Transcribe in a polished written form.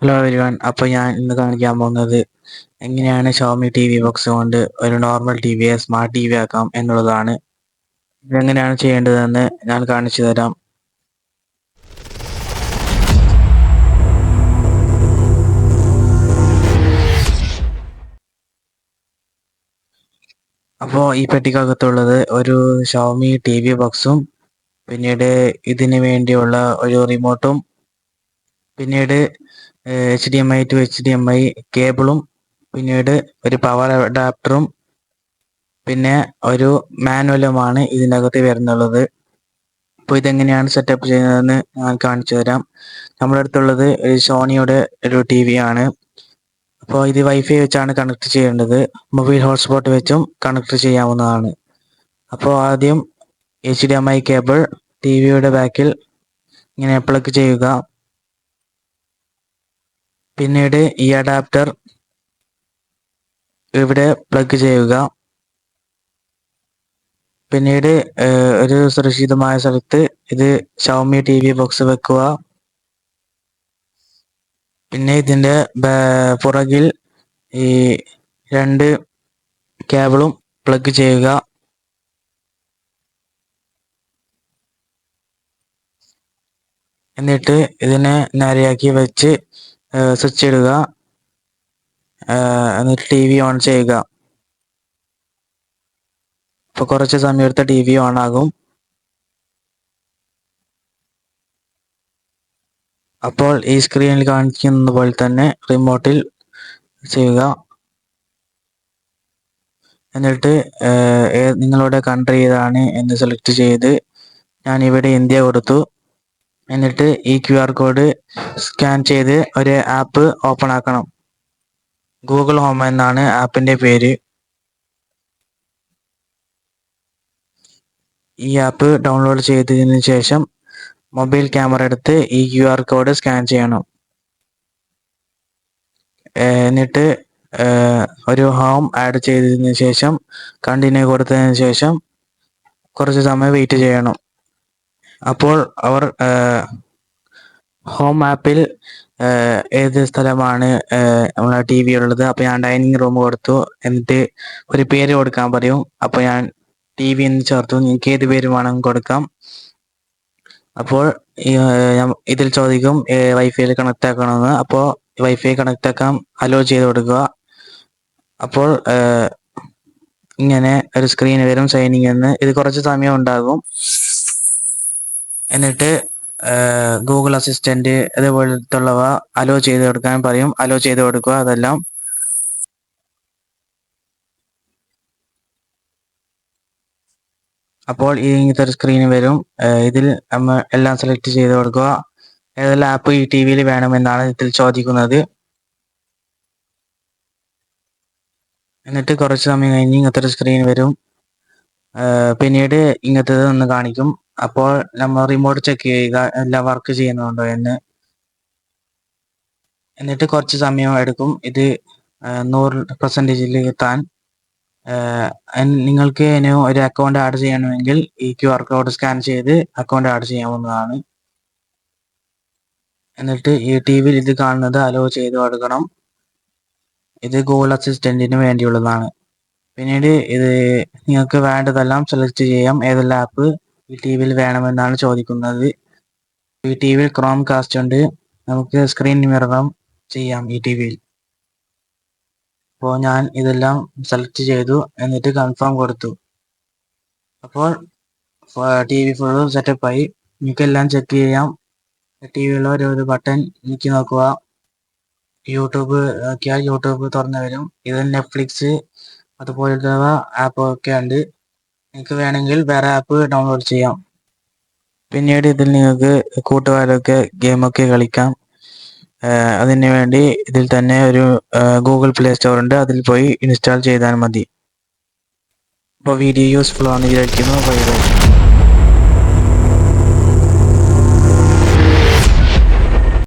Hello everyone. അപ്പോൾ ഞാൻ ഇന്ന് കാണിക്കാൻ പോകുന്നത് എങ്ങനെയാണ് ഷോമി ടി വി ബോക്സ് കൊണ്ട് ഒരു നോർമൽ ടി വിയെ സ്മാർട്ട് ടി വി ആക്കാം എന്നുള്ളതാണ്. ഇതെങ്ങനെയാണ് ചെയ്യേണ്ടതെന്ന് ഞാൻ കാണിച്ചു തരാം. അപ്പോൾ ഈ പെട്ടിക്കകത്തുള്ളത് ഒരു ഷോമി ടി വി ബോക്സും പിന്നീട് ഇതിന് വേണ്ടിയുള്ള ഒരു റിമോട്ടും പിന്നീട് HDMI ടു HDMI കേബിളും പിന്നീട് ഒരു പവർ അഡാപ്റ്ററും പിന്നെ ഒരു മാനുവലുമാണ് ഇതിനകത്ത് വരുന്നുള്ളത്. അപ്പോൾ ഇതെങ്ങനെയാണ് സെറ്റപ്പ് ചെയ്യുന്നതെന്ന് ഞാൻ കാണിച്ചു തരാം. നമ്മുടെ അടുത്തുള്ളത് സോണിയുടെ ഒരു ടി വി ആണ്. അപ്പോൾ ഇത് വൈഫൈ വെച്ചാണ് കണക്ട് ചെയ്യേണ്ടത്. മൊബൈൽ ഹോട്ട്സ്പോട്ട് വെച്ചും കണക്ട് ചെയ്യാവുന്നതാണ്. അപ്പോൾ ആദ്യം HDMI കേബിൾ ടി വിയുടെ ബാക്കിൽ ഇങ്ങനെ പ്ലഗ് ചെയ്യുക. പിന്നീട് ഈ അഡാപ്റ്റർ ഇവിടെ പ്ലഗ് ചെയ്യുക. പിന്നീട് ഒരു സുരക്ഷിതമായ സ്ഥലത്ത് ഇത് ഷവമി ടി വി ബോക്സ് വെക്കുക. പിന്നെ ഇതിൻ്റെ പുറകിൽ ഈ രണ്ട് കേബിളും പ്ലഗ് ചെയ്യുക. എന്നിട്ട് ഇതിനെ നേരെയാക്കി വെച്ച് സ്വിച്ച് ഇടുക. എന്നിട്ട് ടി വി ഓൺ ചെയ്യുക. അപ്പോൾ കുറച്ച് സമയം എടുത്ത ടി വി ഓൺ ആകും. അപ്പോൾ ഈ സ്ക്രീനിൽ കാണിക്കുന്നത് പോലെ തന്നെ റിമോട്ടിൽ ചെയ്യുക. എന്നിട്ട് നിങ്ങളുടെ കൺട്രി ഏതാണ് എന്ന് സെലക്ട് ചെയ്ത് ഞാൻ ഇവിടെ ഇന്ത്യ കൊടുത്തു. എന്നിട്ട് ഈ QR കോഡ് സ്കാൻ ചെയ്ത് ഒരു ആപ്പ് ഓപ്പൺ ആക്കണം. ഗൂഗിൾ ഹോം എന്നാണ് ആപ്പിൻ്റെ പേര്. ഈ ആപ്പ് ഡൗൺലോഡ് ചെയ്തതിന് ശേഷം മൊബൈൽ ക്യാമറ എടുത്ത് ഈ QR കോഡ് സ്കാൻ ചെയ്യണം. എന്നിട്ട് ഒരു ഹോം ആഡ് ചെയ്തതിന് ശേഷം കണ്ടിന്യൂ കൊടുത്തതിന് ശേഷം കുറച്ച് സമയം വെയിറ്റ് ചെയ്യണം. അപ്പോൾ അവർ ഹോം ആപ്പിൽ ഏത് സ്ഥലമാണ് നമ്മളെ ടി വി ഉള്ളത്. അപ്പോൾ ഞാൻ ഡൈനിങ് റൂം കൊടുത്തു. എന്നിട്ട് ഒരു പേര് കൊടുക്കാൻ പറയും. അപ്പോൾ ഞാൻ TV എന്ന് ചേർത്തു. നിങ്ങൾക്ക് ഏത് പേര് വേണമെങ്കിൽ കൊടുക്കാം. അപ്പോൾ ഇതിൽ ചോദിക്കും വൈഫൈയിൽ കണക്ട് ആക്കണമെന്ന്. അപ്പോൾ വൈഫൈ കണക്ട് ആക്കാൻ അലോ ചെയ്ത് കൊടുക്കുക. അപ്പോൾ ഇങ്ങനെ ഒരു സ്ക്രീൻ വരും സൈനിങ് എന്ന്. ഇത് കുറച്ച് സമയം ഉണ്ടാകും. എന്നിട്ട് ഗൂഗിൾ അസിസ്റ്റന്റ് അതുപോലത്തുള്ളവ അലോ ചെയ്ത് കൊടുക്കാൻ പറയും. അലോ ചെയ്ത് കൊടുക്കുക. അതെല്ലാം അപ്പോൾ ഇങ്ങനത്തെ ഒരു സ്ക്രീൻ വരും. ഇതിൽ നമ്മൾ എല്ലാം സെലക്ട് ചെയ്ത് കൊടുക്കുക. ഏതെല്ലാം ആപ്പ് ഈ ടി വിയിൽ വേണമെന്നാണ് ഇതിൽ ചോദിക്കുന്നത്. എന്നിട്ട് കുറച്ച് സമയം കഴിഞ്ഞ് ഇങ്ങനത്തെ ഒരു സ്ക്രീൻ വരും. പിന്നീട് ഇങ്ങനത്തേത് ഒന്ന് കാണിക്കും. അപ്പോൾ നമ്മൾ റിമോട്ട് ചെക്ക് ചെയ്യുക എല്ലാം വർക്ക് ചെയ്യുന്നുണ്ടോ എന്ന്. എന്നിട്ട് കുറച്ച് സമയം എടുക്കും ഇത് 100% എത്താൻ. നിങ്ങൾക്ക് ഇനി ഒരു അക്കൗണ്ട് ആഡ് ചെയ്യണമെങ്കിൽ ഈ QR കോഡ് സ്കാൻ ചെയ്ത് അക്കൗണ്ട് ആഡ് ചെയ്യാവുന്നതാണ്. എന്നിട്ട് ഈ ടി വിയിൽ ഇത് കാണുന്നത് അലോ ചെയ്ത് കൊടുക്കണം. ഇത് ഗൂഗിൾ അസിസ്റ്റന്റിന് വേണ്ടിയുള്ളതാണ്. പിന്നീട് ഇത് നിങ്ങൾക്ക് വേണ്ടതെല്ലാം സെലക്ട് ചെയ്യാം. ഏതെല്ലാം ആപ്പ് ഈ ടി വിയിൽ വേണമെന്നാണ് ചോദിക്കുന്നത്. ഈ ടി വിയിൽ ക്രോം കാസ്റ്റ് ഉണ്ട്. നമുക്ക് സ്ക്രീൻ മിററും ചെയ്യാം ഈ ടി വിയിൽ. അപ്പോൾ ഞാൻ ഇതെല്ലാം സെലക്ട് ചെയ്തു. എന്നിട്ട് കൺഫേം കൊടുത്തു. അപ്പോൾ ടി വി ഫുള്ളും സെറ്റപ്പായി. നിങ്ങൾക്കെല്ലാം ചെക്ക് ചെയ്യാം. ടി വിയിലുള്ള ഒരു ബട്ടൺ നീക്കി നോക്കുക. യൂട്യൂബ് നോക്കിയാൽ യൂട്യൂബ് തുറന്നു വരും. ഇതിൽ നെറ്റ്ഫ്ലിക്സ് അതുപോലത്തെ ആപ്പൊക്കെ ഉണ്ട്. നിങ്ങൾക്ക് വേണമെങ്കിൽ വേറെ ആപ്പ് ഡൗൺലോഡ് ചെയ്യാം. പിന്നീട് ഇതിൽ നിങ്ങൾക്ക് കൂട്ടുകാരൊക്കെ ഗെയിമൊക്കെ കളിക്കാം. അതിനു വേണ്ടി ഇതിൽ തന്നെ ഒരു ഗൂഗിൾ പ്ലേ സ്റ്റോർ ഉണ്ട്. അതിൽ പോയി ഇൻസ്റ്റാൾ ചെയ്താൽ മതി. അപ്പോൾ വീഡിയോ യൂസ്ഫുൾ ആണെന്ന് വിചാരിക്കുന്നു. Bye bye.